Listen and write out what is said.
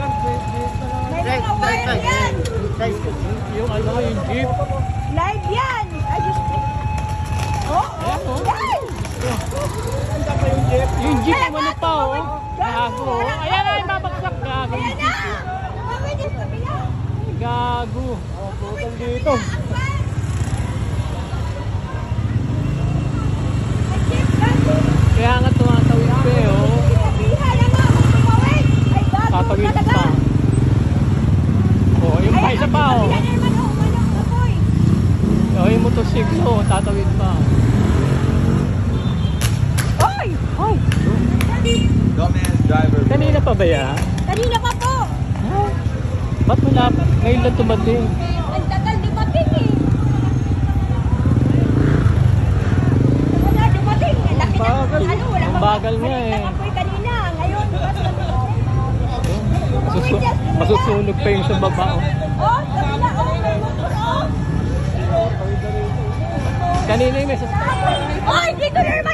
May mga wire yan. Yung ano, yung jeep. Live yan. Ay, Diyos ko. Yan. Yung jeep, ano pa, oh. Gago. Ayan na, babagsak. Gago. Ayan na. Mami, Diyos ko pila. Gago. Putol dito. Kaya nga tumatawid pa eh, oh. Tatawid pa. Oh, yung pa isa pa, oh. Oh, yung motosiklo, oh, tatawid pa. Hoy! Hoy! Dumbass driver. Kanina pa ba yan? Kanina pa po. Ba't wala? Ngayon lang tumating. Ang tagal dumating eh. Wala dumating. Laki na. Bagal. Ano, wala Ang pang- bagal nga balik eh. lang apoy kanina. Ngayon, Masusunog pa yung sa baba, oh. oh, kanina, oh, may motor, oh. Kanina yung may Hoy, dito na naman